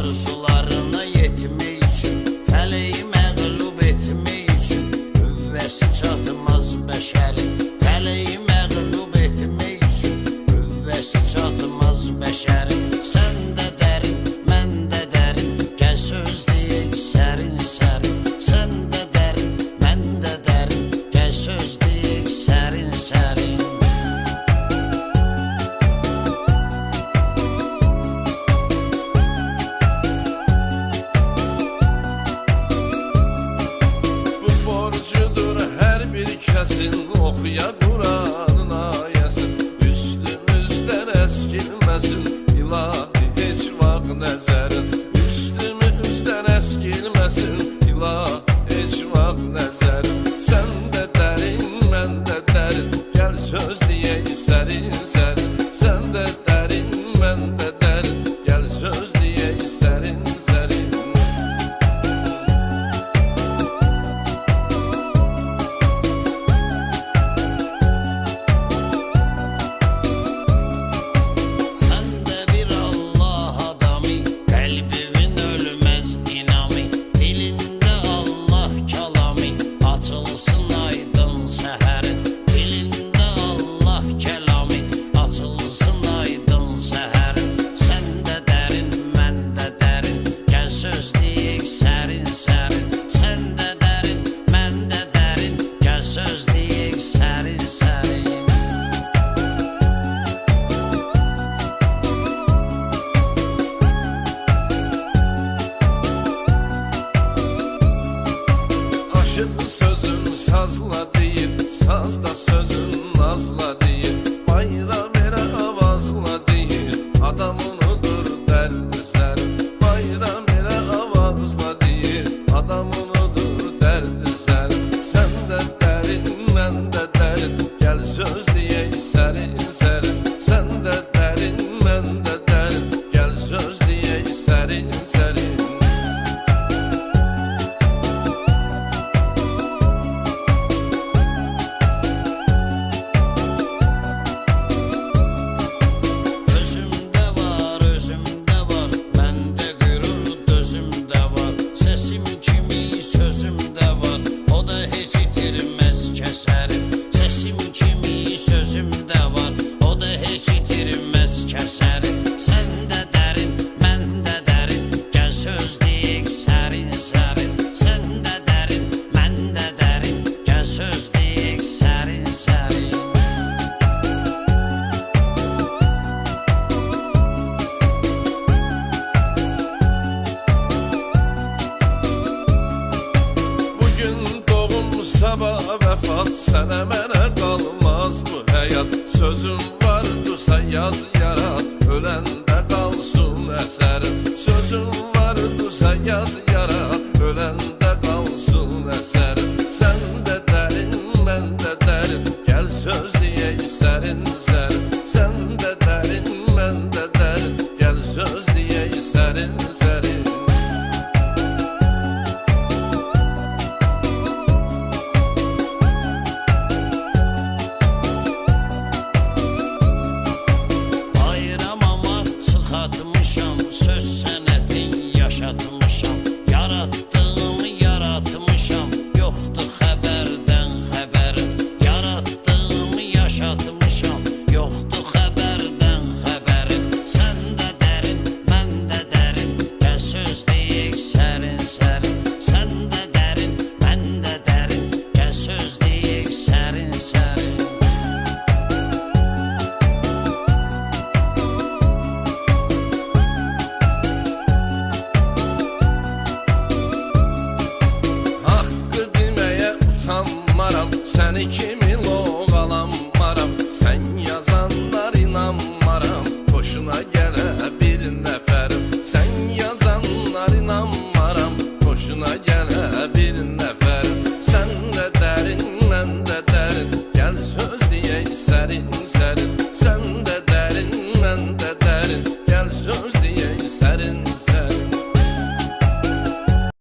arzularına yetmək üçün, fələyi məğlub etmək üçün, qüvvəsi çatmaz bəşərin, fələyi məğlub etmək üçün, qüvvəsi çatmaz bəşərin. Sən də dərin, mən də dərin, gəl söz deyək sərin sərin. Sən də dərin, mən də dərin, gəl söz deyək sərin sərin. Kəsin oxuya Quranın ayəsin, üstümüzdən əskilməsin ilahi heç vaxt nəzərin. Üstümüzdən əskilməsin ilahi heç vaxt nəzərin. Sən də dərin, mən də dərin, gəl söz deyək sərin sərin. Sən də dərin, mən də dərin, gəl söz deyək sərin sərin. Açılsın aydın səhərin, dilində Allah kəlamı, açılsın aydın səhərin. Sən də dərin, mən də dərin, gəl söz deyək sərin sərin. Sən də dərin, mən də dərin, gəl söz deyək sərin sərin. Sözün sazla deyir, saz da sözün nazla deyir. Bayram elə avazla deyir, adam unudur dərdi sərin. Bayram elə avazla deyir, adam unudur dərdi sərin. Sən də dərin, mən də dərin, gəl söz deyək sərin sərin. Sən də dərin, mən də dərin, gəl söz deyək sərin sərin. Səsim kimi sözüm də var, o da heç itirməz kəsərim. Səsim kimi sözüm də var, o da heç itirməz kəsərim. Sən də dərin, mən də dərin, gəl söz deyək sərin sərin. Sən də dərin, mən də dərin, gəl söz deyək sərin sərin. Sabah vəfat, sənə mənə qalmaz bu həyat. Sözün vardırsa yaz yarat, öləndə qalsın əsərim. Sözün vardırsa yaz yarat, öləndə qalsın əsərim. Sən də dərin, mən də dərin, gəl söz deyək sərin sərin. Sən də dərin, mən də dərin, gəl söz deyək sərin sərin. Atmışam, söz sənətin yaşatmışam, yaratdığımı yaratmışam, yoxdur xəbərdən xəbərim. Yaratdığımı yaşatmışam, yoxdur xəbərdən xəbərim. Sən də dərin, mən də dərin, gəl söz deyək sərin sərin. Sən də dərin, mən də dərin, gəl söz deyək sərin sərin. Səni kimi loğalanmaram, sən yazanlar inanmaram, xoşuna gələ bir nəfərim. Sən